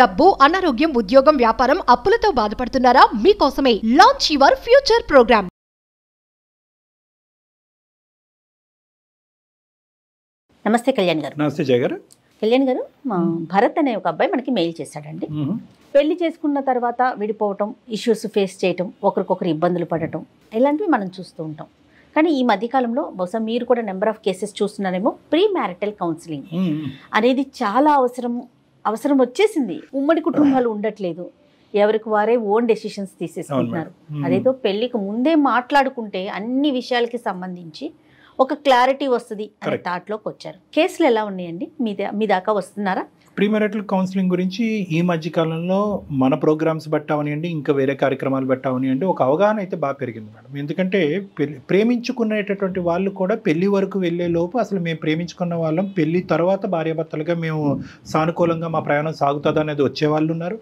డబ్బు, అనారోగ్యం, ఉద్యోగం, వ్యాపారం, అప్పులతో బాధపడుతున్నారా? మీకోసమే లాంచ్ యువర్ ఫ్యూచర్ ప్రోగ్రామ్. నమస్తే కళ్యాణ్ గారు. నమస్తే జయ గారు. కళ్యాణ్ గారు, మా భరత్ అనే ఒక అబ్బాయి మనకి మెయిల్ చేశాడండి. పెళ్లి చేసుకున్న తర్వాత విడిపోవటం, ఇష్యూస్ ఫేస్ చేయటం, ఒకరికొకరు ఇబ్బందులు పడటం, ఇలాంటివి మనం చూస్తూ ఉంటాం. కానీ ఈ మధ్యకాలంలో బహుశా మీరు కూడా నెంబర్ ఆఫ్ కేసెస్ చూస్తున్నారేమో. ప్రీ మ్యారిటల్ కౌన్సిలింగ్ అనేది చాలా అవసరం వచ్చేసింది. ఉమ్మడి కుటుంబాలు ఉండట్లేదు, ఎవరికి వారే ఓన్ డెసిషన్స్ తీసేసుకుంటున్నారు. అదేదో పెళ్లికి ముందే మాట్లాడుకుంటే అన్ని విషయాలకి సంబంధించి ఒక క్లారిటీ వస్తుంది అనే థాట్లోకి వచ్చారు. కేసులు ఎలా ఉన్నాయండి? మీ దాకా వస్తున్నారా? ప్రీమెరిటల్ కౌన్సిలింగ్ గురించి ఈ మధ్య కాలంలో మన ప్రోగ్రామ్స్ బట్టి అవనివ్వండి, ఇంకా వేరే కార్యక్రమాలు బట్టి అవనివ్వండి, ఒక అవగాహన అయితే బాగా పెరిగింది మేడం. ఎందుకంటే ప్రేమించుకునేటటువంటి వాళ్ళు కూడా పెళ్లి వరకు వెళ్ళే లోపు అసలు మేము ప్రేమించుకున్న వాళ్ళం, పెళ్లి తర్వాత భార్యాభర్తలుగా మేము సానుకూలంగా మా ప్రయాణం సాగుతుంది అనేది వచ్చేవాళ్ళు ఉన్నారు.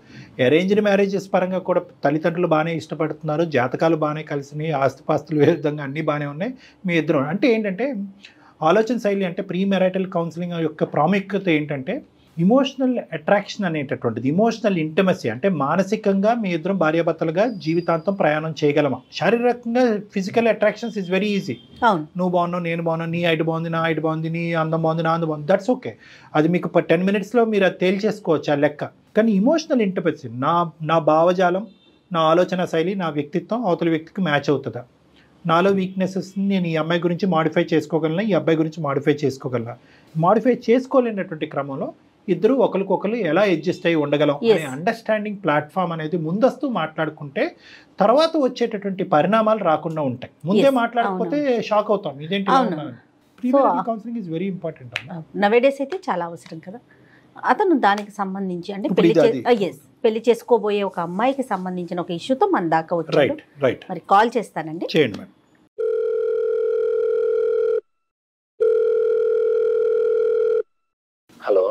అరేంజ్డ్ మ్యారేజెస్ పరంగా కూడా తల్లిదండ్రులు బాగానే ఇష్టపడుతున్నారు, జాతకాలు బాగానే కలిసినాయి, ఆస్తిపాస్తులు ఏ విధంగా అన్నీ బాగానే ఉన్నాయి. మీ ఇద్దరు అంటే ఏంటంటే ఆలోచన శైలి అంటే ప్రీమెరిటల్ కౌన్సిలింగ్ యొక్క ప్రాముఖ్యత ఏంటంటే ఇమోషనల్ అట్రాక్షన్ అనేటటువంటిది, ఇమోషనల్ ఇంటిమసీ అంటే మానసికంగా మీ ఇద్దరం భార్యాభర్తలుగా జీవితాంతం ప్రయాణం చేయగలమా. శారీరకంగా physical attractions is very easy. నువ్వు బాగున్నావు, నేను బాగున్నాను, నీ హైట్ బాగుంది, నా హైట్ బాగుంది, నీ అందం బాగుంది, నా అందం బాగుంది, దట్స్ ఓకే. అది మీకు 10 minutesలో మీరు అది తేల్చేసుకోవచ్చు ఆ లెక్క. కానీ ఇమోషనల్ ఇంటిమసీ, నా భావజాలం, నా ఆలోచన శైలి, నా వ్యక్తిత్వం అవతల వ్యక్తికి మ్యాచ్ అవుతుందా, నాలో వీక్నెసెస్ని నేను ఈ అమ్మాయి గురించి మాడిఫై చేసుకోగలనా, ఈ అబ్బాయి గురించి మాడిఫై చేసుకోగలనా. మాడిఫై చేసుకోలేనటువంటి క్రమంలో ఇద్దరు ఒకరికొకరు ఎలా అడ్జస్ట్ అయ్యి ఉండగలం అనే అండర్స్టాండింగ్ ప్లాట్ఫామ్ అనేది ముందస్తు మాట్లాడుకుంటే తర్వాత వచ్చేటటువంటి పరిణామాలు రాకుండా ఉంటాయి. ముందే మాట్లాడకపోతే షాక్ అవుతాం, ఇదేంటి. Counselling is very important. Nowadays అయితే చాలా అవసరం కదా. అతను దానికి సంబంధించి అంటే పెళ్లి చేసుకోబోయే ఒక అమ్మాయికి సంబంధించిన ఒక ఇష్యూతో మన దాకా వచ్చాడు. మరి కాల్ చేస్తానండి, చేయండి మేడం. హలో,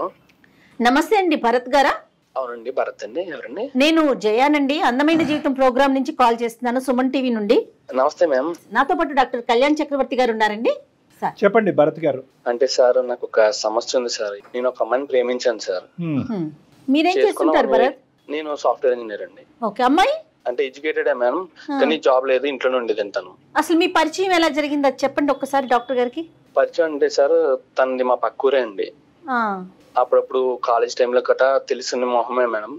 నమస్తే అండి. భరత్ గారా? అవునండి, భరత్ అండి. ఎవరండి? నేను జయానండి, అందమైన జీవితం ప్రోగ్రామ్ నుంచి కాల్ చేస్తున్నాను, సుమన్ టీవీ నుండి. నమస్తే మ్యామ్. నాతో పాటు డాక్టర్ కళ్యాణ్ చక్రవర్తి గారు ఉన్నారండి. సార్ చెప్పండి భరత్ గారు. అంటే సార్, నాకు ఒక సమస్య ఉంది సార్. నేను ఒక అమ్మాయిని ప్రేమించాను సార్. మీరేం చేస్తుంటారు భరత్? నేను సాఫ్ట్వేర్ ఇంజనీర్ అండి. ఓకే. అమ్మాయి అంటే ఎడ్యుకేటెడ్ మేడం, కానీ జాబ్ లేదు, ఇంట్లోనే ఉండేది తను. అసలు మీ పరిచయం ఎలా జరిగింది అది చెప్పండి ఒక్కసారి డాక్టర్ గారికి. పరిచయం అంటే సార్, తనది మా పక్కూరే అండి. అప్పుడప్పుడు కాలేజ్ టైంలో గట్రా తెలిసిన మొహమే మేడం.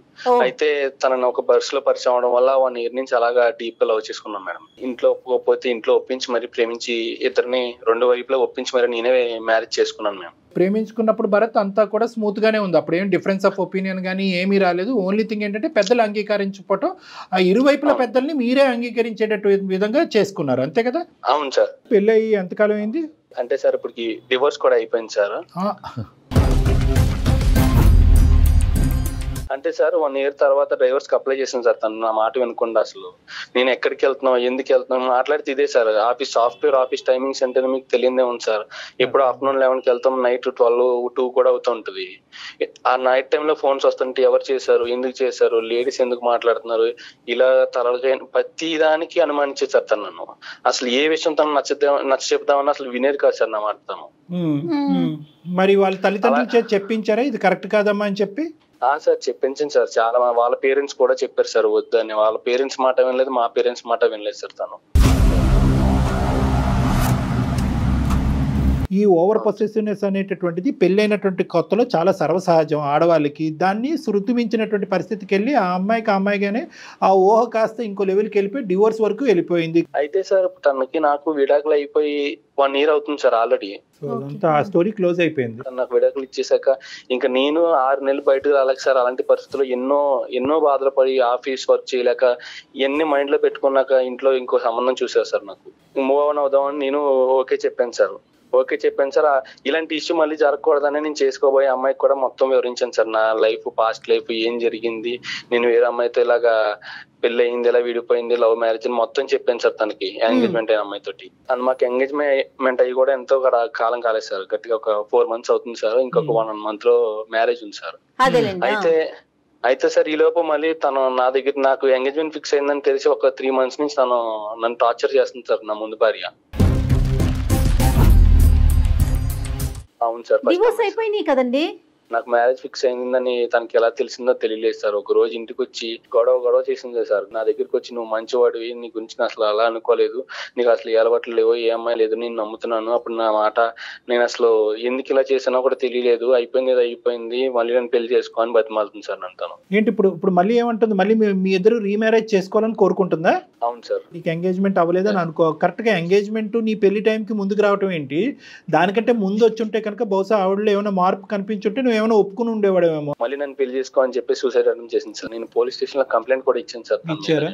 అయితే తనని ఒక బస్ లో పరిచయం అవడం వల్ల 1 year నుంచి అలాగా డీప్ గా లవ్ చేసుకున్నాం మేడం. ఇంట్లో ఒప్పుకోకపోతే ఇంట్లో ఒప్పించి మరి ప్రేమించి ఇద్దరిని 2 వైపులా ఒప్పించి మరి నేనే మ్యారేజ్ చేసుకున్నాను మేడం. ప్రేమించుకున్నప్పుడు భరత్ అంతా కూడా స్మూత్ గానే ఉంది, అప్పుడు ఏం డిఫరెన్స్ ఆఫ్ ఒపీనియన్ కానీ ఏమీ రాలేదు. ఓన్లీ థింగ్ ఏంటంటే పెద్దలు అంగీకరించకపోవటం, ఆ ఇరువైపుల పెద్దల్ని మీరే అంగీకరించేటట్టు విధంగా చేసుకున్నారు, అంతే కదా? అవును సార్. పెళ్ళి అయ్యి ఎంతకాలం అయింది? అంటే సార్ ఇప్పటికి డివోర్స్ కూడా అయిపోయింది సార్. అంటే సార్ 1 year తర్వాత డ్రైవర్స్ కి అప్లై చేసాను సార్. తను నా మాట వినకుండా అసలు నేను ఎక్కడికి వెళ్తున్నావు, ఎందుకు వెళ్తున్నావు మాట్లాడితే ఇదే సార్. సాఫ్ట్వేర్ ఆఫీస్ టైమింగ్స్ అంటే మీకు తెలియదే ఉంది సార్. ఎప్పుడు ఆఫ్టర్నూన్ 11కి వెళ్తాం, నైట్ 12-2 కూడా అవుతూ ఉంటుంది. ఆ నైట్ టైంలో ఫోన్స్ వస్తుంటే ఎవరు చేశారు, ఎందుకు చేశారు, లేడీస్ ఎందుకు మాట్లాడుతున్నారు, ఇలా ప్రతి దానికి అనుమానించే సార్ తను నన్ను. అసలు ఏ విషయం తను నచ్చ చెప్దామని అసలు వినేది కాదు సార్ నా మాట తను. మరి వాళ్ళ తల్లిదండ్రులు చెప్పించారా ఇది కరెక్ట్ కాదమ్మా అని చెప్పి? సార్ చెప్పించింది సార్, చాలా. వాళ్ళ పేరెంట్స్ కూడా చెప్పారు సార్ వద్దని. వాళ్ళ పేరెంట్స్ మాట వినలేదు, మా పేరెంట్స్ మాట వినలేదు సార్ తను. ఈ ఓవర్ పొసెసివ్నెస్ అనేటటువంటిది పెళ్ళైనటువంటి కొత్తలో చాలా సర్వసహజం ఆడవాళ్ళకి. దాన్ని శృతిమించినటువంటి పరిస్థితికి వెళ్ళి ఆ అమ్మాయిగానే ఆ ఊహ కాస్త ఇంకో లెవెల్కి వెళ్ళిపోయి డివోర్స్ వరకు వెళ్ళిపోయింది. అయితే సార్ తనకి నాకు విడాకులు అయిపోయి 1 year అవుతుంది సార్ ఆల్రెడీ. ఆ స్టోరీ క్లోజ్ అయిపోయింది. నాకు విడాకులు ఇచ్చేసాక ఇంకా నేను 6 నెలలు బయటకు రాలేక సార్. అలాంటి పరిస్థితుల్లో ఎన్నో బాధలు పడి ఆఫీస్ వర్క్ చేయలేక ఇవన్నీ మైండ్ లో పెట్టుకున్నాక ఇంట్లో ఇంకో సంబంధం చూసారు సార్. నాకు మూవ్ ఆన్ అవుదామని నేను ఓకే చెప్పాను సార్. ఇలాంటి ఇష్యూ మళ్ళీ జరగకూడదని నేను చేసుకోబోయే అమ్మాయికి కూడా మొత్తం వివరించాను సార్. నా లైఫ్, పాస్ట్ లైఫ్ ఏం జరిగింది, నేను వేరే అమ్మాయితో ఇలాగా పెళ్లి అయింది, ఇలా విడిపోయింది, లవ్ మ్యారేజ్ అని మొత్తం చెప్పాను సార్ తనకి. ఎంగేజ్మెంట్ అయిన అమ్మాయితోటి. అండ్ మాకు ఎంగేజ్మెంట్ అయ్యి కూడా ఎంతో కాలం కాలేదు సార్, గట్టిగా ఒక 4 months అవుతుంది సార్. ఇంకొక 1 month లో మ్యారేజ్ ఉంది సార్. అయితే సార్ ఈ లోపు మళ్ళీ తను నా దగ్గర నాకు ఎంగేజ్మెంట్ ఫిక్స్ అయిందని తెలిసి ఒక 3 months నుంచి తను నన్ను టార్చర్ చేస్తుంది సార్, నా ముందు భార్య. అవును సార్. డివోర్స్ అయిపోయినాయి కదండి? నాకు మ్యారేజ్ ఫిక్స్ అయిందని తనకి ఎలా తెలిసిందో తెలియలేదు సార్. ఒక రోజు ఇంటికి వచ్చి గొడవ చేసింది సార్. నా దగ్గరికి వచ్చి నువ్వు మంచివాడివి, నీ గురించి అసలు అలా అనుకోలేదు, నీకు అసలు అలవాట్లు లేవు, ఏ అమ్మాయి లేదు, నేను నమ్ముతున్నాను, అప్పుడు నా మాట నేను అసలు ఎందుకు ఇలా చేసానో కూడా తెలియలేదు, అయిపోయింది మళ్ళీ నేను పెళ్లి చేసుకో అని బతిమాలుతుంది సార్ అంటాను. ఏంటి ఇప్పుడు మళ్ళీ ఏమంటుంది? మళ్ళీ మీ ఇద్దరు రీమ్యారేజ్ చేసుకోవాలని కోరుకుంటుందా? అవును సార్. నీకు ఎంగేజ్మెంట్ అవ్వలేదని అనుకో, కరెక్ట్గా ఎంగేజ్మెంట్ నీ పెళ్లి టైంకి ముందుకు రావటం ఏంటి? దానికంటే ముందు వచ్చి ఉంటే కనుక బహుశా ఆవిడలో ఏమైనా మార్పు కనిపించుంటే నువ్వు ఏమైనా ఒప్పుకుని ఉండేవాడేమో. మళ్ళీ నన్ను పెళ్లి చేసుకో అని చెప్పి సూసైడ్ అటెంప్ట్ చేసింది సార్. నేను పోలీస్ స్టేషన్ లో కంప్లైంట్ కూడా ఇచ్చాను సార్. ఇచ్చారా?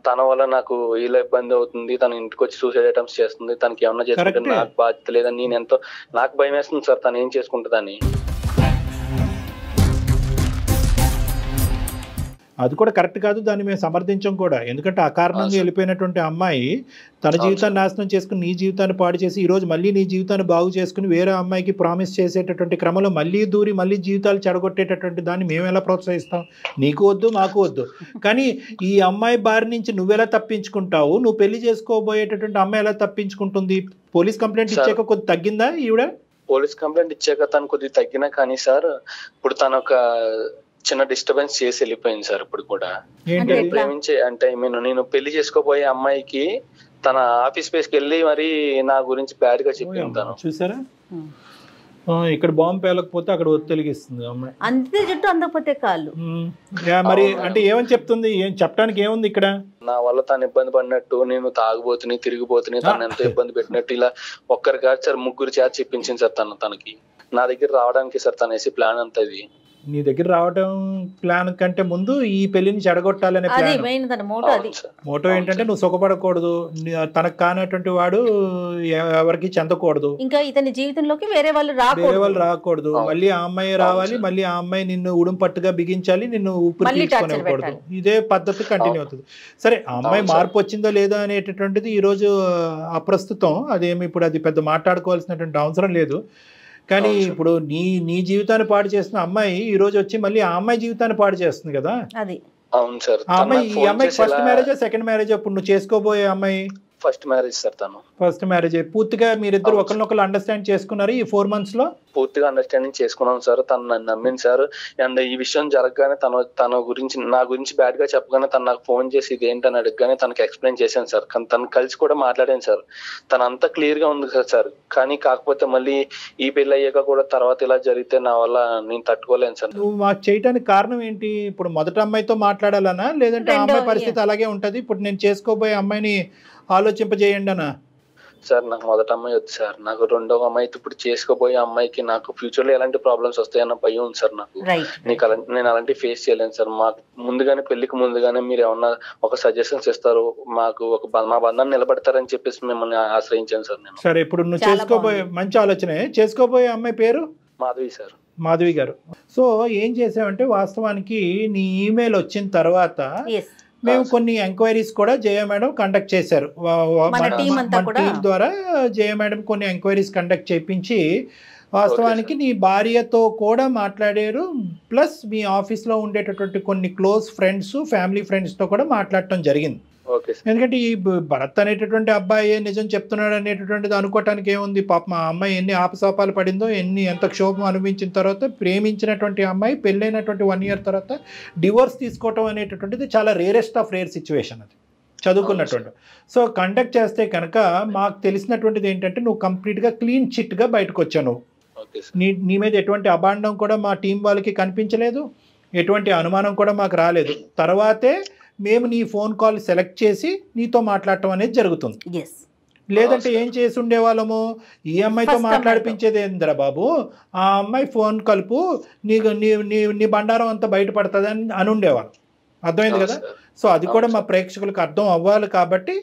తన వల్ల నాకు ఇలా ఇబ్బంది అవుతుంది, తన ఇంటికి వచ్చి సూసైడ్ అటెంప్ట్స్ చేస్తుంది, తనకి ఏమన్నా చేసుకుంటే నాకు బాధ్యత లేదని నేను ఎంతో నాకు భయం వేస్తుంది సార్ తను ఏం చేసుకుంటుందని. అది కూడా కరెక్ట్ కాదు, దాన్ని మేము సమర్థించం కూడా. ఎందుకంటే అకారణంగా వెళ్ళిపోయినటువంటి అమ్మాయి తన జీవితాన్ని నాశనం చేసుకుని నీ జీవితాన్ని పాడు చేసి ఈరోజు మళ్ళీ నీ జీవితాన్ని బాగు చేసుకుని వేరే అమ్మాయికి ప్రామిస్ చేసేటటువంటి క్రమంలో మళ్ళీ దూరి మళ్ళీ జీవితాలు చెడగొట్టేటటువంటి దాన్ని మేము ఎలా ప్రోత్సహిస్తాం? నీకు వద్దు, మాకు వద్దు. కానీ ఈ అమ్మాయి బారి నుంచి నువ్వెలా తప్పించుకుంటావు? నువ్వు పెళ్లి చేసుకోబోయేటటువంటి అమ్మాయి ఎలా తప్పించుకుంటుంది? పోలీస్ కంప్లైంట్ ఇచ్చాక కొద్ది తగ్గిందా ఈవిడ? పోలీస్ కంప్లైంట్ ఇచ్చాక తను కొద్దిగా తగ్గినా కానీ సార్ ఇప్పుడు తను ఒక చిన్న డిస్టర్బెన్స్ చేసి వెళ్ళిపోయింది సార్. ఇప్పుడు కూడా ప్రేమించే అంటే నేను పెళ్లి చేసుకోబోయే అమ్మాయికి తన ఆఫీస్ స్పేస్ కి వెళ్ళి మరి నా గురించి బ్యాడ్ గా చెప్పింది తను. చూసారా? ఇక్కడ బాంబు పేలకపోతే అక్కడ ఒత్తిలిగిస్తుంది అమ్మాయి. అంతే జుట్టు అందకపోతే కాళ్ళు. మరి అంటే ఏమని చెప్తుంది? ఏం చెప్పడానికి ఏముంది ఇక్కడ? నా వల్ల తను ఇబ్బంది పడినట్టు, నేను తాగుబోతుని తిరిగిపోతుని, తను ఎంతో ఇబ్బంది పెట్టినట్టు ఇలా ఒక్కరి కాదు సార్ 3 చేత చెప్పించింది సార్ తనకి. నా దగ్గర రావడానికి సార్ తనేసి ప్లాన్ అంతా ఇది. నీ దగ్గర రావడం ప్లాన్ కంటే ముందు ఈ పెళ్లిని చెడగొట్టాలనే మోటో ఏంటంటే నువ్వు సుఖపడకూడదు, తనకు కానటువంటి వాడు ఎవరికి చెందకూడదు, ఇంకా ఇతని జీవితంలోకి వేరే వాళ్ళు రాకూడదు, మళ్ళీ ఆ అమ్మాయి రావాలి, మళ్ళీ ఆ అమ్మాయి నిన్ను ఉడుం పట్టుగా బిగించాలి, నిన్ను ఊపిరి తీసుకోనివ్వకూడదు. ఇదే పద్ధతి కంటిన్యూ అవుతుంది. సరే, ఆ అమ్మాయి మార్పు వచ్చిందో లేదో అనేటటువంటిది ఈ రోజు అప్రస్తుతం. అదేమి ఇప్పుడు అది పెద్ద మాట్లాడుకోవాల్సినటువంటి అవసరం లేదు. కానీ ఇప్పుడు నీ జీవితాన్ని పాడు చేస్తున్న అమ్మాయి ఈ రోజు వచ్చి మళ్ళీ ఆ అమ్మాయి జీవితాన్ని పాడు చేస్తుంది కదా. అది అవును సార్. ఆ అమ్మాయి ఈ అమ్మాయి ఫస్ట్ మ్యారేజా సెకండ్ మ్యారేజా? ఇప్పుడు నువ్వు చేసుకోబోయే అమ్మాయి ఫస్ట్ మ్యారేజ్ సార్. తను ఫస్ట్ మ్యారేజ్. పూర్తిగా మీరిద్దరు ఒకరినొకరు అండర్స్టాండ్ చేసుకున్నారు ఈ 4 months లో? పూర్తిగా అండర్స్టాండింగ్ చేసుకున్నాం సార్. తను నన్ను నమ్మింది సార్. అండ్ ఈ విషయం జరగగానే తన గురించి నా గురించి బ్యాడ్ గా చెప్పగానే తను నాకు ఫోన్ చేసి ఇది ఏంటని అడగగానే తనకి ఎక్స్ప్లెయిన్ చేశాను సార్. తను కలిసి కూడా మాట్లాడాను సార్. తను అంతా క్లియర్ గా ఉంది కదా సార్. కానీ కాకపోతే మళ్ళీ ఈ పెళ్లి అయ్యాక కూడా తర్వాత ఇలా జరిగితే నా వల్ల నేను తట్టుకోలేను సార్. నువ్వు మాకు చేయడానికి కారణం ఏంటి? ఇప్పుడు మొదటి అమ్మాయితో మాట్లాడాలనా, లేదంటే ఆ అమ్మాయి పరిస్థితి అలాగే ఉంటది, ఇప్పుడు నేను చేసుకోబోయే అమ్మాయిని ఆలోచింపజేయండి అనా? సార్ నాకు మొదటి అమ్మాయి వద్దు సార్. నాకు రెండవ అమ్మాయి ఇప్పుడు చేసుకోబోయే అమ్మాయికి నాకు ఫ్యూచర్ లో ఎలాంటి ప్రాబ్లమ్స్ వస్తాయన్న భయం ఉంది సార్ నాకు. నేను అలాంటి ఫేస్ చేయలేను సార్. మాకు ముందుగానే పెళ్లికి ముందుగానే మీరు ఏమన్నా ఒక సజెషన్స్ ఇస్తారు, మాకు మా బంధాన్ని నిలబెడతారని చెప్పేసి మిమ్మల్ని ఆశ్రయించాను సార్ నేను. సరే, ఇప్పుడు నువ్వు చేసుకోబోయే మంచి ఆలోచనే. చేసుకోబోయే అమ్మాయి పేరు మాధవి సార్. మాధవి గారు. సో ఏం చేసావంటే వాస్తవానికి నీ ఈమెయిల్ వచ్చిన తర్వాత మేము కొన్ని ఎంక్వైరీస్ కూడా జయ మేడం కండక్ట్ చేశారు. మన టీం ద్వారా జయ మేడం కొన్ని ఎంక్వైరీస్ కండక్ట్ చేయించి వాస్తవానికి నీ భార్యతో కూడా మాట్లాడారు, ప్లస్ మీ ఆఫీస్లో ఉండేటటువంటి కొన్ని క్లోజ్ ఫ్రెండ్స్, ఫ్యామిలీ ఫ్రెండ్స్తో కూడా మాట్లాడటం జరిగింది. ఎందుకంటే ఈ భరత్ అనేటటువంటి అబ్బాయి నిజం చెప్తున్నాడు అనేటటువంటిది అనుకోవటానికి ఏముంది? పాప మా అమ్మాయి ఎన్ని ఆపసోపాలు పడిందో, ఎంత క్షోభం అనుభవించిన తర్వాత ప్రేమించినటువంటి అమ్మాయి పెళ్ళైనటువంటి 1 year తర్వాత డివోర్స్ తీసుకోవటం అనేటటువంటిది చాలా రేరెస్ట్ ఆఫ్ రేర్ సిచ్యువేషన్. అది చదువుకున్నటువంటి. సో కండక్ట్ చేస్తే కనుక మాకు తెలిసినటువంటిది ఏంటంటే నువ్వు కంప్లీట్గా క్లీన్ చిట్గా బయటకు వచ్చావు. నీ మీద ఎటువంటి అబాండం కూడా మా టీం వాళ్ళకి కనిపించలేదు, ఎటువంటి అనుమానం కూడా మాకు రాలేదు. తర్వాతే మేము నీ ఫోన్ కాల్ సెలెక్ట్ చేసి నీతో మాట్లాడటం అనేది జరుగుతుంది. లేదంటే ఏం చేసి ఉండేవాళ్ళము? ఈ అమ్మాయితో మాట్లాడిపించేది ఏందిరా బాబు, ఆ అమ్మాయి ఫోన్ కలుపు, నీ బండారం అంతా బయటపడుతుంది అని ఉండేవాళ్ళం. అర్థమైంది కదా? సో అది కూడా మా ప్రేక్షకులకు అర్థం అవ్వాలి కాబట్టి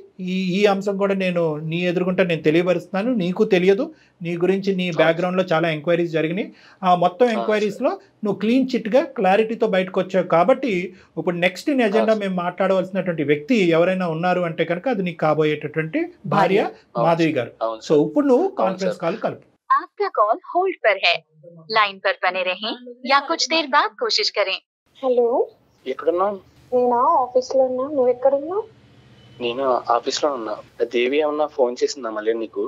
ఈ అంశం కూడా నేను నీ ఎదురుగుంటా నేను తెలియపరుస్తున్నాను. నీకు తెలియదు, నీ గురించి నీ బ్యాక్గ్రౌండ్లో చాలా ఎంక్వైరీస్ జరిగినాయి. ఆ మొత్తం ఎంక్వైరీస్లో నువ్వు క్లీన్ చిట్గా క్లారిటీతో బయటకు వచ్చావు కాబట్టి ఇప్పుడు నెక్స్ట్ ఇన్ ఎజెండా మేము మాట్లాడవలసినటువంటి వ్యక్తి ఎవరైనా ఉన్నారు అంటే కనుక అది నీకు కాబోయేటటువంటి భార్య మాధవి గారు. సో ఇప్పుడు నువ్వు కాన్ఫరెన్స్ కాల్ కలుపు. आपका कॉल होल्ड पर है, लाइन पर बने रहें या कुछ देर बाद कोशिश करें. हेलो, ఎక్కడున్నావు? నేను ఆఫీస్ లో ఉన్నా. నువ్వు ఎక్కడున్నావు? నేను ఆఫీస్ లో ఉన్నా. దేవి ఏమన్నా ఫోన్ చేసిందా మళ్ళీ నీకు?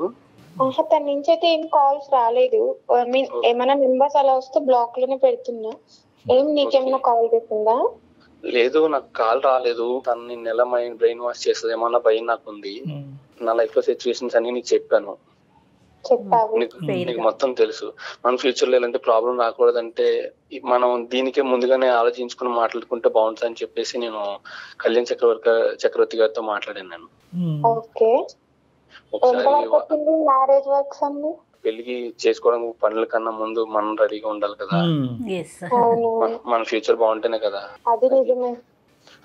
తన నుంచి అయితే ఏం కాల్స్ రాలేదు. ఐ మీన్ ఏమైనా నెంబర్స్ అలా వస్తే బ్లాక్ లోనే పెడుతున్నా. నీకేమైనా కాల్ చేసిందా? లేదు, నాకు కాల్ రాలేదు. తను నిన్న ఎలా మైండ్ బ్రెయిన్ వాష్ చేస్తుంది ఏమన్నా భయం నాకు ఉంది. నా లైఫ్ లో సిచ్యువేషన్స్ అన్ని నీకు చెప్పాను, నీకు మొత్తం తెలుసు. మన ఫ్యూచర్ లో ఎలాంటి ప్రాబ్లం రాకూడదంటే మనం దీనికే ముందుగానే ఆలోచించుకుని మాట్లాడుకుంటే బాగుంటుంది అని చెప్పేసి నేను కళ్యాణ్ చక్రవర్తి గారితో మాట్లాడాను. నేను ఒకసారి పెళ్లికి చేసుకోవడానికి పనుల కన్నా ముందు మనం రెడీగా ఉండాలి కదా, మన ఫ్యూచర్ బాగుంటేనే కదా.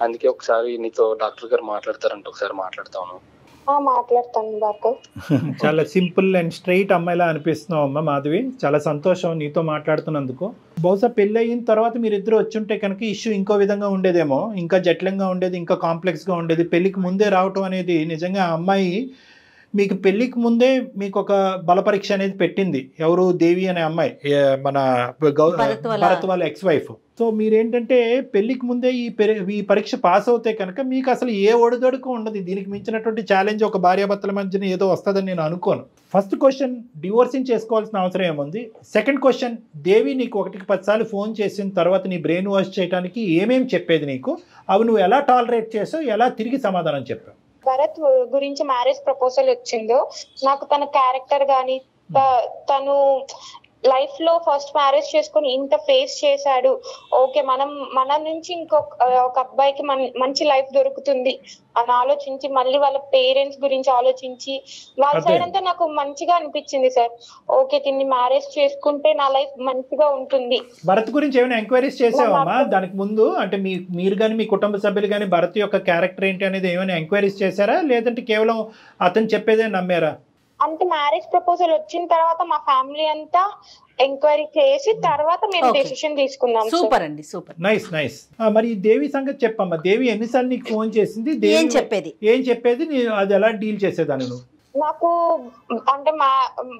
అందుకే ఒకసారి నీతో డాక్టర్ గారు మాట్లాడతారంట, ఒకసారి మాట్లాడతాను. చాలా సింపుల్ అండ్ స్ట్రైట్ అమ్మాయిలా అనిపిస్తున్నావు అమ్మ మాధవి. చాలా సంతోషం నీతో మాట్లాడుతున్నందుకు. బహుశా పెళ్ళి అయిన తర్వాత మీరిద్దరు వచ్చుంటే కనుక ఇష్యూ ఇంకో విధంగా ఉండేదేమో, ఇంకా జటిలంగా ఉండేది, ఇంకా కాంప్లెక్స్గా ఉండేది. పెళ్ళికి ముందే రావటం అనేది నిజంగా ఆ అమ్మాయి మీకు పెళ్ళికి ముందే మీకు ఒక బల పరీక్ష అనేది పెట్టింది. ఎవరు? దేవి అనే అమ్మాయి, మన భరత్ వాళ్ళ ఎక్స్ వైఫ్. సో మీరేంటంటే పెళ్ళికి ముందే ఈ పరీక్ష పాస్ అవుతే కనుక మీకు అసలు ఏ ఒడిదొడుకు ఉండదు. దీనికి మించినటువంటి ఛాలెంజ్ ఒక భార్యాభర్తల మధ్యన ఏదో వస్తుందని నేను అనుకోను. ఫస్ట్ క్వశ్చన్, డివోర్సింగ్ చేసుకోవాల్సిన అవసరం ఏముంది? సెకండ్ క్వశ్చన్, దేవి నీకు 1కి 10 సార్లు ఫోన్ చేసిన తర్వాత నీ బ్రెయిన్ వాష్ చేయడానికి ఏమేమి చెప్పేది నీకు? అవి నువ్వు ఎలా టాలరేట్ చేసావు, ఎలా తిరిగి సమాధానం చెప్పావు? భరత్ గురించి మ్యారేజ్ ప్రపోజల్ వచ్చిందో నాకు తన క్యారెక్టర్ గానీ, తను లైఫ్ లో ఫస్ట్ మ్యారేజ్ చేసుకుని ఇంత ఫేస్ చేశాడు, ఓకే మన నుంచి ఒక అబ్బాయికి మంచి లైఫ్ దొరుకుతుంది అని ఆలోచించి, మళ్ళీ వాళ్ళ పేరెంట్స్ గురించి ఆలోచించి, వాళ్ళ సైడ్ అంతా నాకు మంచిగా అనిపించింది సార్. ఓకే, దీన్ని మ్యారేజ్ చేసుకుంటే నా లైఫ్ మంచిగా ఉంటుంది. భరత్ గురించి ఏమైనా ఎంక్వైరీస్ చేసావమ్మా దానికి ముందు? అంటే మీరు కానీ మీ కుటుంబ సభ్యులు కానీ భరత్ యొక్క క్యారెక్టర్ ఏంటి అనేది ఏమైనా ఎంక్వైరీస్ చేశారా, లేదంటే కేవలం అతను చెప్పేదే నమ్మారా? అంటే మ్యారేజ్ ప్రపోజల్ వచ్చిన తర్వాత మా ఫ్యామిలీ అంతా ఎంక్వైరీ చేసి తర్వాత మేము డెసిషన్ తీసుకున్నాం. సూపర్ అండి, సూపర్, నైస్ నైస్. మరి దేవి సంగతి చెప్పమ్మా. దేవి ఎన్నిసార్లు నీకు ఫోన్ చేసింది? ఏం చెప్పేది? అది ఎలా డీల్ చేసేదాన్ని నువ్వు? నాకు అంటే మా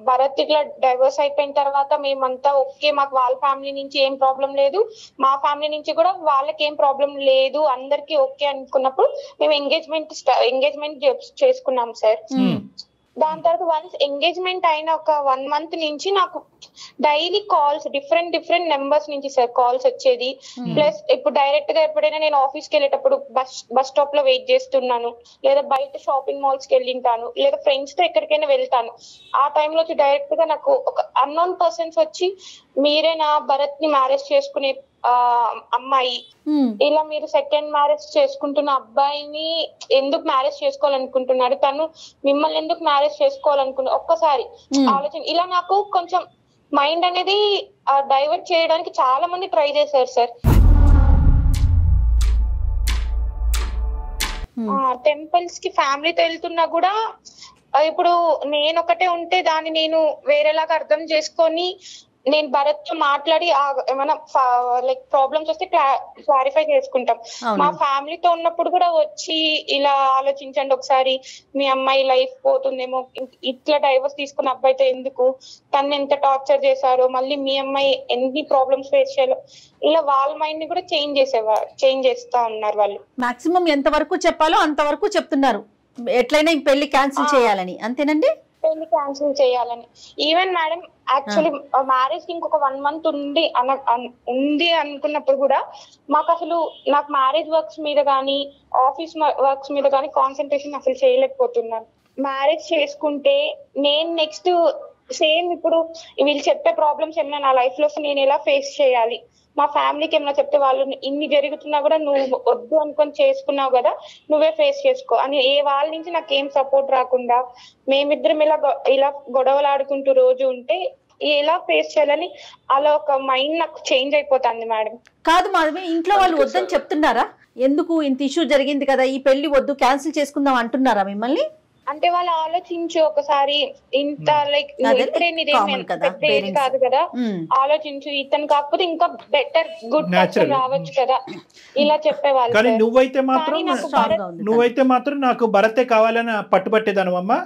భరత్ ఇట్లా డైవర్స్ అయిపోయిన తర్వాత మేమంతా ఓకే, మాకు వాళ్ళ ఫ్యామిలీ నుంచి ఏం ప్రాబ్లం లేదు, మా ఫ్యామిలీ నుంచి కూడా వాళ్ళకి ఏం ప్రాబ్లం లేదు, అందరికి ఓకే అనుకున్నప్పుడు మేము ఎంగేజ్మెంట్ చేసుకున్నాం సార్. దాని తర్వాత వన్స్ ఎంగేజ్మెంట్ అయిన ఒక 1 month నుంచి నాకు డైలీ కాల్స్ డిఫరెంట్ నెంబర్స్ నుంచి సార్ కాల్స్ వచ్చేది. ప్లస్ ఇప్పుడు డైరెక్ట్ గా ఎప్పుడైనా నేను ఆఫీస్కి వెళ్ళేటప్పుడు బస్ స్టాప్ లో వెయిట్ చేస్తున్నాను, లేదా బయట షాపింగ్ మాల్స్ కి వెళ్ళింటాను, లేదా ఫ్రెండ్స్ తో ఎక్కడికైనా వెళ్తాను, ఆ టైంలో వచ్చి డైరెక్ట్ గా నాకు ఒక అన్నోన్ పర్సన్స్ వచ్చి, మీరే నా భరత్ ని మ్యారేజ్ చేసుకునే అమ్మాయి, ఇలా మీరు సెకండ్ మ్యారేజ్ చేసుకుంటున్న అబ్బాయిని ఎందుకు మ్యారేజ్ చేసుకోవాలనుకుంటున్నారు, తను మిమ్మల్ని ఎందుకు మ్యారేజ్ చేసుకోవాలనుకున్నారు, ఒక్కసారి ఆలోచన. ఇలా నాకు కొంచెం మైండ్ అనేది డైవర్ట్ చేయడానికి చాలా మంది ట్రై చేశారు సార్. టెంపుల్స్ కి ఫ్యామిలీతో వెళ్తున్నా కూడా ఇప్పుడు నేను ఒకటే ఉంటే దాన్ని నేను వేరేలాగా అర్థం చేసుకొని నేను భరత్ తో మాట్లాడి ఏమైనా లైక్ ప్రాబ్లమ్స్ వస్తే క్లారిఫై చేసుకుంటాం. మా ఫ్యామిలీతో ఉన్నప్పుడు కూడా వచ్చి ఇలా ఆలోచించండి ఒకసారి, మీ అమ్మాయి లైఫ్ పోతుందేమో, ఇట్లా డైవర్స్ తీసుకున్న అబ్బాయితో ఎందుకు, తను ఎంత టార్చర్ చేశారో, మళ్ళీ మీ అమ్మాయి ఎన్ని ప్రాబ్లమ్స్ ఫేస్ చేయాలో, ఇలా వాళ్ళ మైండ్ ని కూడా చేంజ్ చేస్తా ఉన్నారు వాళ్ళు. మాక్సిమం ఎంత వరకు చెప్పాలో అంతవరకు చెప్తున్నారు, ఎట్లయినా ఈ పెళ్లి క్యాన్సిల్ చేయాలని. అంతేనండి, పెళ్లి క్యాన్సిల్ చేయాలని. ఈవెన్ మేడం యాక్చువల్లీ మ్యారేజ్ కి ఇంకొక 1 month ఉంది అనుకున్నప్పుడు కూడా మాకు అసలు నాకు మ్యారేజ్ వర్క్స్ మీద కానీ ఆఫీస్ వర్క్స్ మీద కానీ కాన్సన్ట్రేషన్ అసలు చేయలేకపోతున్నాను. మ్యారేజ్ చేసుకుంటే నేను నెక్స్ట్ సేమ్ ఇప్పుడు వీళ్ళు చెప్పే ప్రాబ్లమ్స్ ఏమైనా నా లైఫ్ లో నేను ఎలా ఫేస్ చేయాలి, మా ఫ్యామిలీకి ఏమైనా చెప్తే వాళ్ళు ఇన్ని జరుగుతున్నా కూడా నువ్వు వద్దు అనుకొని చేసుకున్నావు కదా, నువ్వే ఫేస్ చేసుకో అని వాళ్ళ నుంచి నాకు ఏం సపోర్ట్ రాకుండా మేమిద్దరం ఇలా గొడవలు ఆడుకుంటూ రోజు ఉంటే ఎలా ఫేస్ చేయాలని అలా ఒక మైండ్ నాకు చేంజ్ అయిపోతుంది మేడం. కాదు మాధవి, ఇంట్లో వాళ్ళు వద్దని చెప్తున్నారా? ఎందుకు ఇంత ఇష్యూ జరిగింది కదా, ఈ పెళ్లి వద్దు క్యాన్సిల్ చేసుకుందాం అంటున్నారా మిమ్మల్ని? అంటే వాళ్ళు ఆలోచించు ఒకసారి, ఇంత లైక్ ఇప్పుడే కాదు కదా, ఆలోచించు, ఇతను కాకపోతే ఇంకా బెటర్ గుడ్ పర్సన్ రావచ్చు కదా, ఇలా చెప్పేవాళ్ళు. కానీ నువ్వైతే మాత్రం నాకు భరతే కావాలని పట్టుబట్టేదానమ్మా.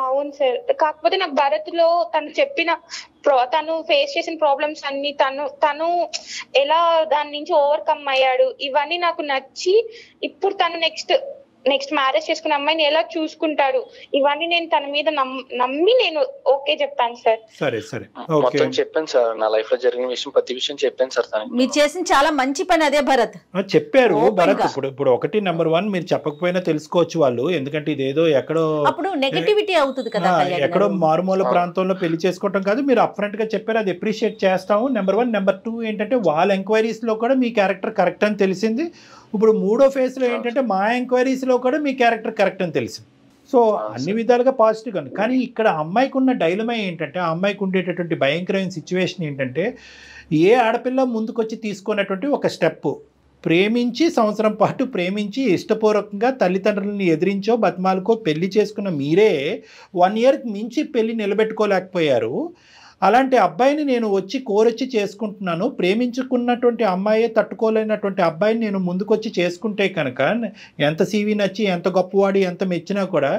అవును సార్, కాకపోతే నాకు భరత్ లో తను ఫేస్ చేసిన ప్రాబ్లమ్స్ అన్ని, తను ఎలా దాని నుంచి ఓవర్కమ్ అయ్యాడు, ఇవన్నీ నాకు నచ్చి ఇప్పుడు తను నెక్స్ట్ నెక్స్ట్ మ్యారేజ్ చేసుకున్న అమ్మాయిని ఎలా చూసుకుంటాడు, ఇవన్నీ నేను తన మీద నమ్మి నేను ఓకే చెప్పాను సార్. సరే సరే మొత్తం చెప్పాను సార్, నా లైఫ్ లో జరిగిన విషయం ప్రతి విషయం చెప్పాను సార్ తనకి. మీరు చేసిన చాలా మంచి పని అదే భరత్. చెప్పారు Open భరత్. గా. ఇప్పుడు ఒకటి నెంబర్ 1 మీరు చెప్పకపోయినా తెలుసుకోవచ్చు వాళ్ళు, ఎందుకంటే ఇదేదో ఎక్కడో అప్పుడు నెగటివిటీ అవుతుంది కదా కళ్యాణ్ ఎక్కడో గారు. మారుమూల ప్రాంతంలో పెళ్లి చేసుకోవటం కాదు, మీరు అప్ఫ్రంట్ గా చెప్పారు, అది అప్రిషియేట్ చేస్తాము. నెంబర్ 1. నెంబర్ 2 ఏంటంటే వాళ్ళ ఎంక్వైరీస్ లో కూడా మీ క్యారెక్టర్ కరెక్ట్ అని తెలిసింది. ఇప్పుడు 3వ ఫేజ్ లో ఏంటంటే మా ఎంక్వైరీస్ లో కూడా మీ క్యారెక్టర్ కరెక్ట్ అని తెలిసింది. సో అన్ని విధాలుగా పాజిటివ్ ఉంది. కానీ ఇక్కడ అమ్మాయికి ఉన్న డైలమా ఏంటంటే, ఆ అమ్మాయికి ఉండేటటువంటి భయంకరమైన సిచ్యువేషన్ ఏంటంటే, ఏ ఆడపిల్ల ముందుకొచ్చి తీసుకున్నటువంటి ఒక స్టెప్, ప్రేమించి సంవత్సరం పాటు ప్రేమించి ఇష్టపూర్వకంగా తల్లిదండ్రులని ఎదిరించో బతిమాలకో పెళ్లి చేసుకున్న మీరే 1 ఇయర్ మించి పెళ్లి నిలబెట్టుకోలేకపోయారు. అలాంటి అబ్బాయిని నేను కోరొచ్చి చేసుకుంటున్నాను, ప్రేమించుకున్నటువంటి అమ్మాయే తట్టుకోలేనటువంటి అబ్బాయిని నేను ముందుకొచ్చి చేసుకుంటే కనుక ఎంత సీవీ నచ్చి ఎంత గొప్పవాడి ఎంత మెచ్చినా కూడా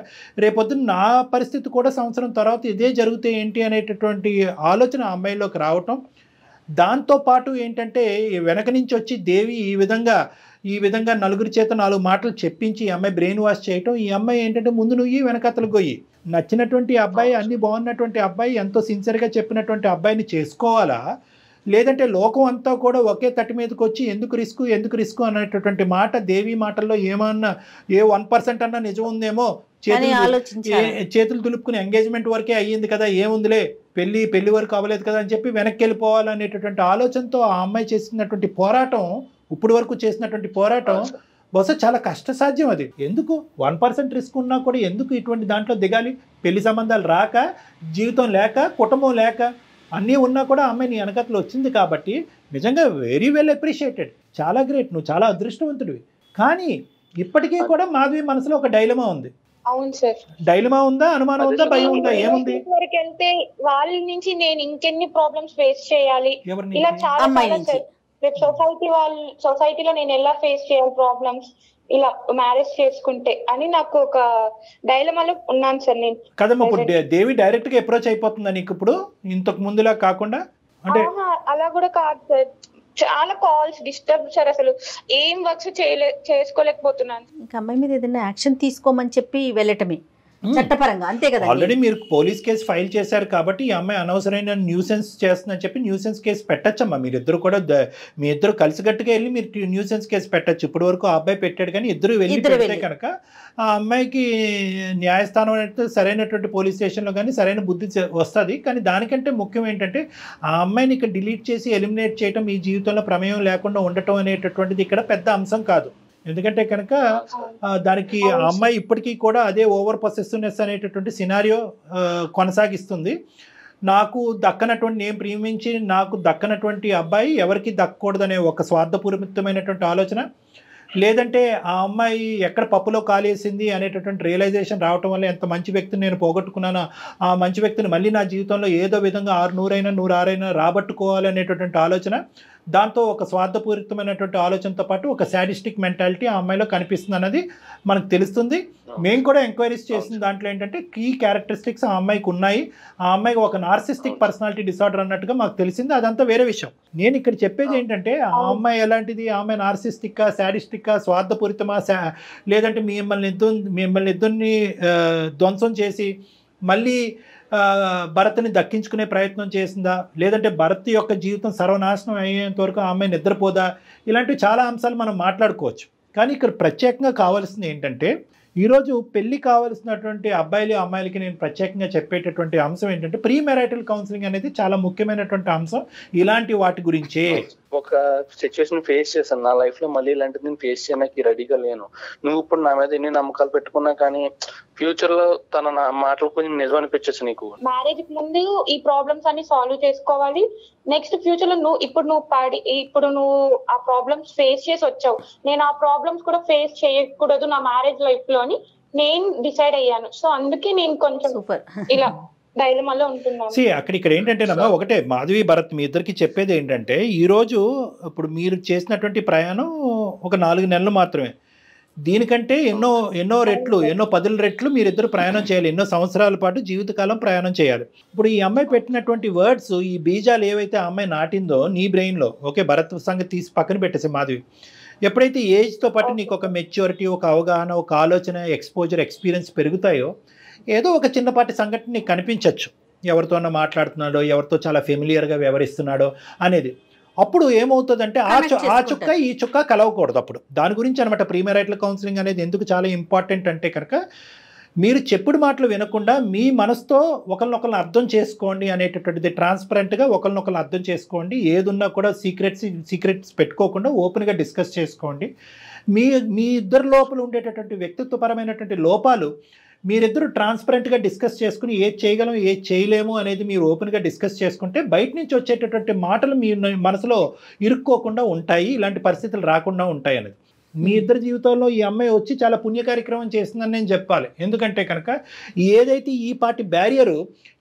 రేపొద్దున నా పరిస్థితి కూడా సంవత్సరం తర్వాత ఇదే జరిగితే ఏంటి అనేటటువంటి ఆలోచన ఆ అమ్మాయిలోకి రావటం. దాంతోపాటు ఏంటంటే వెనక నుంచి వచ్చి దేవి ఈ విధంగా నలుగురి చేత 4 మాటలు చెప్పించి ఈ అమ్మాయి బ్రెయిన్ వాష్ చేయటం. ఈ అమ్మాయి ఏంటంటే ముందు నువ్వు వెనకతలు గొయ్యి, నచ్చినటువంటి అబ్బాయి, అన్ని బాగున్నటువంటి అబ్బాయి, ఎంతో సిన్సియర్గా చెప్పినటువంటి అబ్బాయిని చేసుకోవాలా, లేదంటే లోకం అంతా కూడా ఒకే తట్టి మీదకి వచ్చి ఎందుకు రిస్క్ అనేటటువంటి మాట దేవి మాటల్లో ఏమన్నా 1% అన్నా నిజం ఉందేమో, చేతులు దులుపుకుని ఎంగేజ్మెంట్ వరకే అయ్యింది కదా, ఏముందిలే పెళ్లి వరకు అవ్వలేదు కదా అని చెప్పి వెనక్కి వెళ్ళిపోవాలనేటటువంటి ఆలోచనతో ఆ అమ్మాయి చేసినటువంటి పోరాటం, ఇప్పుడు వరకు చేసినటువంటి పోరాటం బహుశా చాలా కష్టసాధ్యం. అది ఎందుకు 1% రిస్క్ ఉన్నా కూడా ఎందుకు ఇటువంటి దాంట్లో దిగాలి? పెళ్లి సంబంధాలు రాక, జీవితం లేక, కుటుంబం లేక, అన్నీ ఉన్నా కూడా అమ్మాయి నీ వెనకతలు వచ్చింది కాబట్టి నిజంగా వెరీ వెల్ అప్రిషియేటెడ్, చాలా గ్రేట్, నువ్వు చాలా అదృష్టవంతుడివి. కానీ ఇప్పటికీ కూడా మాధవి మనసులో ఒక డైలమా ఉంది. అవును సార్. డైలమా ఉందా, అనుమానం ఉందా, భయం ఉందా, ఏముంది? వరకు వెళ్తే వాళ్ళ నుంచి నేను ఇంకెన్ని ప్రాబ్లమ్స్ ఫేస్ చేయాలి, ఎవరిని? ఇలా చాలా అమ్మాయి చాలా నుంచి. సార్. రేపు సొసైటీలో నేను ఎలా ఫేస్ చేయాలి ప్రాబ్లమ్స్ ఇలా మ్యారేజ్ చేసుకుంటే అని నాకు ఒక డైలమాలో ఉన్నాను సార్ నేను. కదమ్మా, ఇప్పుడు దేవి డైరెక్ట్ గా అప్రోచ్ అయిపోతుందా నీకు ఇప్పుడు, ఇంతకు ముందులా కాకుండా? అంటే అలా కూడా కాదు సార్, చాలా కాల్స్ డిస్టర్బ్ సార్, అసలు ఏం వర్క్స్ చేసుకోలేకపోతున్నాను. ఇంకా అమ్మాయి మీద ఏదైనా యాక్షన్ తీసుకోమని చెప్పి వెళ్ళటమే చట్టపరంగా, అంతే కదా. ఆల్రెడీ మీరు పోలీస్ కేసు ఫైల్ చేశారు కాబట్టి ఈ అమ్మాయి అనవసరమైన న్యూసెన్స్ చేస్తుందని చెప్పి న్యూసెన్స్ కేసు పెట్టచ్చమ్మా. మీరిద్దరు కూడా మీ ఇద్దరు కలిసికట్టుగా వెళ్ళి మీరు న్యూసెన్స్ కేసు పెట్టచ్చు. ఇప్పటి వరకు ఆ అబ్బాయి పెట్టాడు, కానీ ఇద్దరు వెళ్ళి పెడితే కనుక ఆ అమ్మాయికి న్యాయస్థానం అనేది సరైనటువంటి పోలీస్ స్టేషన్లో కానీ సరైన బుద్ధి వస్తుంది. కానీ దానికంటే ముఖ్యం ఏంటంటే ఆ అమ్మాయిని ఇక్కడ డిలీట్ చేసి ఎలిమినేట్ చేయడం, ఈ జీవితంలో ప్రమేయం లేకుండా ఉండటం అనేటటువంటిది ఇక్కడ పెద్ద అంశం కాదు. ఎందుకంటే కనుక దానికి ఆ అమ్మాయి ఇప్పటికీ కూడా అదే ఓవర్ పొసెసివ్నెస్ అనేటటువంటి సినారియో కొనసాగిస్తుంది. నాకు దక్కనటువంటి, నేను ప్రేమించి నాకు దక్కనటువంటి అబ్బాయి ఎవరికి దక్కకూడదనే ఒక స్వార్థపూరితమైనటువంటి ఆలోచన, లేదంటే ఆ అమ్మాయి ఎక్కడ పప్పులో కాలేసింది అనేటటువంటి రియలైజేషన్ రావటం వల్ల ఎంత మంచి వ్యక్తిని నేను పోగొట్టుకున్నానో ఆ మంచి వ్యక్తిని మళ్ళీ నా జీవితంలో ఏదో విధంగా 100 రాబట్టుకోవాలి అనేటటువంటి ఆలోచన, దాంతో ఒక స్వార్థపూరితమైనటువంటి ఆలోచనతో పాటు ఒక సాడిస్టిక్ మెంటాలిటీ ఆ అమ్మాయిలో కనిపిస్తుంది అన్నది మనకు తెలుస్తుంది. మేము కూడా ఎంక్వైరీస్ చేసిన దాంట్లో ఏంటంటే కీ క్యారెక్టరిస్టిక్స్ ఆ అమ్మాయికి ఉన్నాయి. ఆ అమ్మాయికి ఒక నార్సిస్టిక్ పర్సనాలిటీ డిసార్డర్ అన్నట్టుగా మాకు తెలిసింది. అదంతా వేరే విషయం. నేను ఇక్కడ చెప్పేది ఏంటంటే ఆ అమ్మాయి ఎలాంటిది, ఆ అమ్మాయి నార్సిస్టిక్కా, సాడిస్టిక్కా, స్వార్థపూరితమా, లేదంటే మిమ్మల్ని ఇద్దరిని ధ్వంసం చేసి మళ్ళీ భరత్ని దక్కించుకునే ప్రయత్నం చేసిందా, లేదంటే భరత్ యొక్క జీవితం సర్వనాశనం అయ్యేంత వరకు ఆ అమ్మాయి నిద్రపోదా, ఇలాంటివి చాలా అంశాలు మనం మాట్లాడుకోవచ్చు. కానీ ఇక్కడ ప్రత్యేకంగా కావాల్సింది ఏంటంటే ఈరోజు పెళ్లి కావాల్సినటువంటి అబ్బాయిలు అమ్మాయిలకి నేను ప్రత్యేకంగా చెప్పేటటువంటి అంశం ఏంటంటే ప్రీ మ్యారిటల్ కౌన్సిలింగ్ అనేది చాలా ముఖ్యమైనటువంటి అంశం. ఇలాంటి వాటి గురించే ఒక సిచ్యువేషన్ ఫేస్ చేశాను నా లైఫ్ లో, మళ్ళీ ఇలాంటిది నేను ఫేస్ చేయడానికి రెడీగా లేను. నువ్వు ఇప్పుడు నా మీద ఎన్ని నమ్మకాలు పెట్టుకున్నా కానీ ఫ్యూచర్ లో తన నా మాటలు కొంచెం నిజం అనిపించచ్చు నీకు. మ్యారేజ్ ముందు ఈ ప్రాబ్లమ్స్ అన్ని సాల్వ్ చేసుకోవాలి. నెక్స్ట్ ఫ్యూచర్ లో ఇప్పుడు నువ్వు ఆ ప్రాబ్లమ్స్ ఫేస్ చేసి వచ్చావు, నేను ఆ ప్రాబ్లమ్స్ కూడా ఫేస్ చేయకూడదు నా మ్యారేజ్ లైఫ్ లో అని నేను డిసైడ్ అయ్యాను. సో అందుకే నేను కొంచెం ఇలా డైలమాలో ఉంటున్నాను. ఇక్కడ ఏంటంటేనమ్మా, ఒకటే మాధవి భరత్ మీ ఇద్దరికి చెప్పేది ఏంటంటే ఈరోజు ఇప్పుడు మీరు చేసినటువంటి ప్రయాణం ఒక 4 నెలలు మాత్రమే. దీనికంటే ఎన్నో 10 రెట్లు మీరిద్దరు ప్రయాణం చేయాలి, ఎన్నో సంవత్సరాల పాటు జీవితకాలం ప్రయాణం చేయాలి. ఇప్పుడు ఈ అమ్మాయి పెట్టినటువంటి వర్డ్స్, ఈ బీజాలు ఏవైతే ఆ అమ్మాయి నాటిందో నీ బ్రెయిన్లో, ఓకే భరత్ సంగతి తీసి పక్కన పెట్టేసి మాధవి, ఎప్పుడైతే ఏజ్తో పాటు నీకు ఒక మెచ్యూరిటీ, ఒక అవగాహన, ఒక ఆలోచన, ఎక్స్పోజర్, ఎక్స్పీరియన్స్ పెరుగుతాయో ఏదో ఒక చిన్నపాటి సంఘటన నీకు కనిపించవచ్చు, ఎవరితోనో మాట్లాడుతున్నాడో, ఎవరితో చాలా ఫెమిలియర్గా వ్యవహరిస్తున్నాడో అనేది. అప్పుడు ఏమవుతుందంటే ఆ చుక్క ఈ చుక్క కలవకూడదు. అప్పుడు దాని గురించి అనమాట ప్రీమెరైటల్ కౌన్సిలింగ్ అనేది ఎందుకు చాలా ఇంపార్టెంట్ అంటే కనుక, మీరు చెప్పుడు మాటలు వినకుండా మీ మనసుతో ఒకరినొకరిని అర్థం చేసుకోండి అనేటటువంటిది, ట్రాన్స్పరెంట్గా ఒకరినొకరిని అర్థం చేసుకోండి. ఏదున్నా కూడా సీక్రెట్స్ పెట్టుకోకుండా ఓపెన్గా డిస్కస్ చేసుకోండి. మీ ఇద్దరి లోపల ఉండేటటువంటి వ్యక్తిత్వపరమైనటువంటి లోపాలు మీరిద్దరు ట్రాన్స్పరెంట్గా డిస్కస్ చేసుకుని ఏది చేయగలం ఏది చేయలేము అనేది మీరు ఓపెన్గా డిస్కస్ చేసుకుంటే బయట నుంచి వచ్చేటటువంటి మాటలు మీ మనసులో ఇరుక్కోకుండా ఉంటాయి, ఇలాంటి పరిస్థితులు రాకుండా ఉంటాయి అనేది. మీ ఇద్దరి జీవితంలో ఈ అమ్మాయి వచ్చి చాలా పుణ్య కార్యక్రమం చేస్తుందని నేను చెప్పాలి. ఎందుకంటే కనుక ఏదైతే ఈ పాటి బ్యారియరు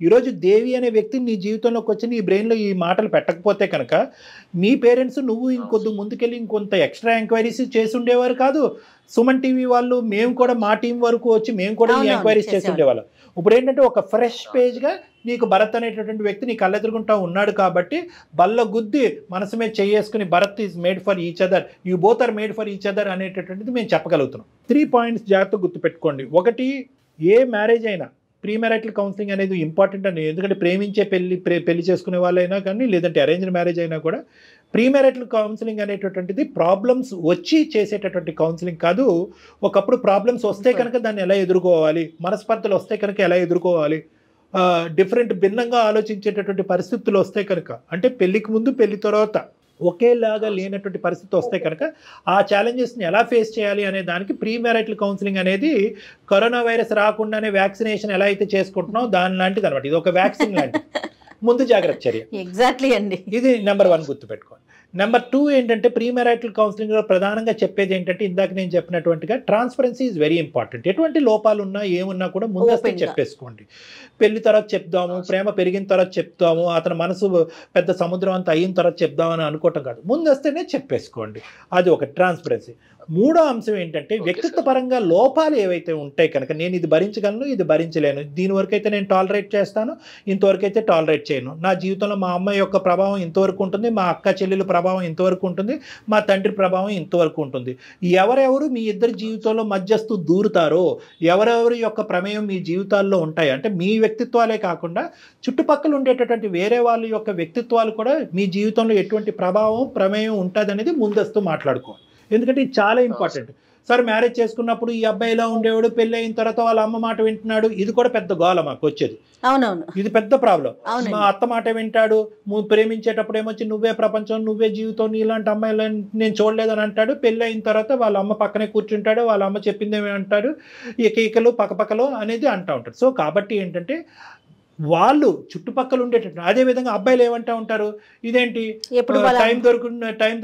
ఈరోజు దేవి అనే వ్యక్తి నీ జీవితంలోకి వచ్చి నీ బ్రెయిన్లో ఈ మాటలు పెట్టకపోతే కనుక మీ పేరెంట్స్ నువ్వు ఇంకొద్దు ముందుకెళ్ళి ఇంకొంత ఎక్స్ట్రా ఎంక్వైరీస్ చేసి ఉండేవారు కాదు. సుమన్ టీవీ వాళ్ళు మేము కూడా మా టీం వరకు వచ్చి మేము కూడా ఈ ఎంక్వైరీస్ చేసి ఉండేవాళ్ళం. ఇప్పుడు ఏంటంటే ఒక ఫ్రెష్ పేజ్గా నీకు భరత్ అనేటటువంటి వ్యక్తి నీ కళ్ళెదురుగుంటా ఉన్నాడు కాబట్టి బల్ల గుద్ది మనసు మీద చేసుకుని Bharat is made for each other, you both are made for each other అనేటటువంటిది మేము చెప్పగలుగుతున్నాం. 3 పాయింట్స్ జాగ్రత్తగా గుర్తుపెట్టుకోండి. ఒకటి, ఏ మ్యారేజ్ అయినా ప్రీమెరైటల్ కౌన్సిలింగ్ అనేది ఇంపార్టెంట్ అని. ఎందుకంటే ప్రేమించే పెళ్లి చేసుకునే వాళ్ళైనా కానీ, లేదంటే అరేంజ్డ్ మ్యారేజ్ అయినా కూడా ప్రీమెరైటల్ కౌన్సిలింగ్ అనేటటువంటిది ప్రాబ్లమ్స్ వచ్చి చేసేటటువంటి కౌన్సిలింగ్ కాదు. ఒకప్పుడు ప్రాబ్లమ్స్ వస్తే కనుక దాన్ని ఎలా ఎదుర్కోవాలి, మనస్పర్ధలు వస్తే కనుక ఎలా ఎదుర్కోవాలి, భిన్నంగా ఆలోచించేటటువంటి పరిస్థితులు వస్తే కనుక, అంటే పెళ్లికి ముందు పెళ్లి తర్వాత ఒకేలాగా లేనటువంటి పరిస్థితి వస్తే కనుక ఆ ఛాలెంజెస్ని ఎలా ఫేస్ చేయాలి అనే దానికి ప్రీమెరైటల్ కౌన్సిలింగ్ అనేది కరోనా వైరస్ రాకుండానే వ్యాక్సినేషన్ ఎలా అయితే చేసుకుంటున్నాం దాని లాంటిది అనమాట. ఇది ఒక వ్యాక్సిన్ లాంటిది, ముందు జాగ్రత్త చర్య. ఎగ్జాక్ట్లీ అండి, ఇది నెంబర్ 1 గుర్తుపెట్టుకోండి. నెంబర్ 2 ఏంటంటే ప్రీమెరైటల్ కౌన్సిలింగ్లో ప్రధానంగా చెప్పేది ఏంటంటే ఇందాక నేను చెప్పినటువంటిగా ట్రాన్స్పరెన్సీ ఈజ్ వెరీ ఇంపార్టెంట్. ఎటువంటి లోపాలు ఉన్నా ఏమున్నా కూడా ముందస్తు చెప్పేసుకోండి. పెళ్లి తర్వాత చెప్దాము, ప్రేమ పెరిగిన తర్వాత చెప్తాము, అతని మనసు పెద్ద సముద్రం అంతా అయిన తర్వాత చెప్దామని అనుకోవటం కాదు, ముందస్తేనే చెప్పేసుకోండి. అది ఒక ట్రాన్స్పరెన్సీ. 3వ అంశం ఏంటంటే వ్యక్తిత్వ పరంగా లోపాలు ఏవైతే ఉంటాయి కనుక, నేను ఇది భరించగలను, ఇది భరించలేను, దీని వరకు అయితే నేను టాలరేట్ చేస్తాను, ఇంతవరకు అయితే టాలరేట్ చేయను, నా జీవితంలో మా అమ్మాయి యొక్క ప్రభావం ఇంతవరకు ఉంటుంది, మా అక్క చెల్లెల ప్రభావం ఇంతవరకు ఉంటుంది, మా తండ్రి ప్రభావం ఇంతవరకు ఉంటుంది. ఎవరెవరు మీ ఇద్దరి జీవితంలో మధ్యస్థు దూరుతారో, ఎవరెవరి యొక్క ప్రమేయం మీ జీవితాల్లో ఉంటాయి అంటే మీ వ్యక్తిత్వాలే కాకుండా చుట్టుపక్కల ఉండేటటువంటి వేరే వాళ్ళ యొక్క వ్యక్తిత్వాలు కూడా మీ జీవితంలో ఎటువంటి ప్రభావం ప్రమేయం ఉంటుంది అనేది ముందస్తు మాట్లాడుకోవాలి. ఎందుకంటే ఇది చాలా ఇంపార్టెంట్. సార్ మ్యారేజ్ చేసుకున్నప్పుడు ఈ అబ్బాయి ఇలా ఉండేవాడు, పెళ్ళి అయిన తర్వాత వాళ్ళ అమ్మ మాట వింటున్నాడు, ఇది కూడా పెద్ద గోల మాకు వచ్చేది. అవునవును, ఇది పెద్ద ప్రాబ్లం. మా అత్త మాట వింటాడు, ప్రేమించేటప్పుడు ఏమొచ్చి నువ్వే ప్రపంచం, నువ్వే జీవితం, నీలాంటి అమ్మాయిలను నేను చూడలేదని అంటాడు. పెళ్ళి అయిన తర్వాత వాళ్ళ అమ్మ పక్కనే కూర్చుంటాడు, వాళ్ళ అమ్మ చెప్పిందేమి అంటాడు, ఈకలు పక్కపక్కలో అనేది అంటూ ఉంటాడు. సో కాబట్టి ఏంటంటే వాళ్ళు చుట్టుపక్కల ఉండేటట్టు. అదేవిధంగా అబ్బాయిలు ఏమంటూ ఉంటారు, ఇదేంటి టైం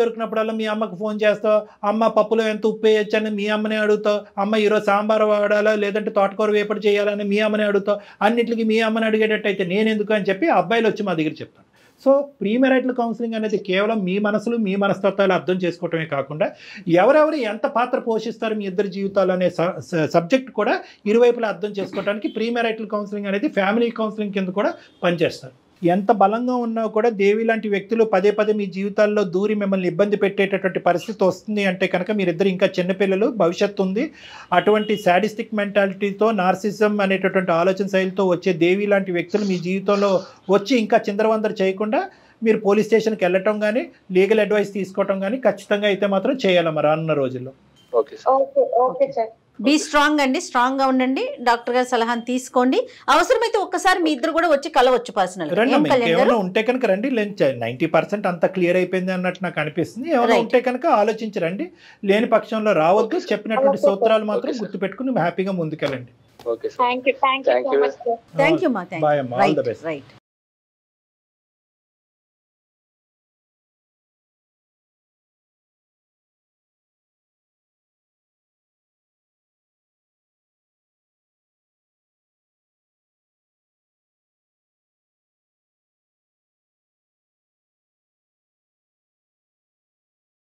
దొరికినప్పుడల్లా మీ అమ్మకు ఫోన్ చేస్తావు, అమ్మ పప్పులో ఎంత ఉప్పు వేయచ్చు అని మీ అమ్మనే అడుగుతావు, అమ్మ ఈరోజు సాంబార్ వాడాలా లేదంటే తోటకూర వేపడి చేయాలని మీ అమ్మనే అడుగుతావు, అన్నింటికి మీ అమ్మని అడిగేటట్టు అయితే నేను ఎందుకు అని చెప్పి అబ్బాయిలు వచ్చి మా దగ్గర చెప్తాను. సో ప్రీమెరైటల్ కౌన్సిలింగ్ అనేది కేవలం మీ మనసులు మీ మనస్తత్వాలు అర్థం చేసుకోవటమే కాకుండా ఎవరెవరు ఎంత పాత్ర పోషిస్తారు మీ ఇద్దరి జీవితాలు అనే సబ్జెక్ట్ కూడా ఇరువైపులా అర్థం చేసుకోవడానికి ప్రీమెరైటల్ కౌన్సిలింగ్ అనేది ఫ్యామిలీ కౌన్సిలింగ్ కింద కూడా పనిచేస్తారు. ఎంత బలంగా ఉన్నా కూడా దేవి లాంటి వ్యక్తులు పదే పదే మీ జీవితాల్లో దూరి మిమ్మల్ని ఇబ్బంది పెట్టేటటువంటి పరిస్థితి వస్తుంది అంటే కనుక మీరిద్దరు ఇంకా చిన్నపిల్లలు, భవిష్యత్తు ఉంది. అటువంటి సాడిస్టిక్ మెంటాలిటీతో, నార్సిజం అనేటటువంటి ఆలోచన శైలితో వచ్చే దేవి లాంటి వ్యక్తులు మీ జీవితంలో వచ్చి ఇంకా చిందరవందర చేయకుండా మీరు పోలీస్ స్టేషన్కి వెళ్ళటం కానీ, లీగల్ అడ్వైస్ తీసుకోవటం కానీ ఖచ్చితంగా అయితే మాత్రం చేయాలి మరి రానున్న రోజుల్లో. Okay sir. బీ స్ట్రాంగ్ అండి, స్ట్రాంగ్ గా ఉండండి, డాక్టర్ గారి సలహాను తీసుకోండి. అవసరమైతే ఒక్కసారి మీ ఇద్దరు కూడా వచ్చి కలవచ్చు పర్సనల్. ఏమైనా ఉంటే కనుక రండి, 90% అంతా క్లియర్ అయిపోయింది అన్నట్టు నాకు అనిపిస్తుంది. ఏమైనా ఉంటే కనుక ఆలోచించరండి, లేని పక్షంలో రావద్దు. చెప్పినటువంటి సూత్రాలు మాత్రం గుర్తుపెట్టుకుని హ్యాపీగా ముందుకెళ్ళండి. థ్యాంక్ యూ మా, రైట్.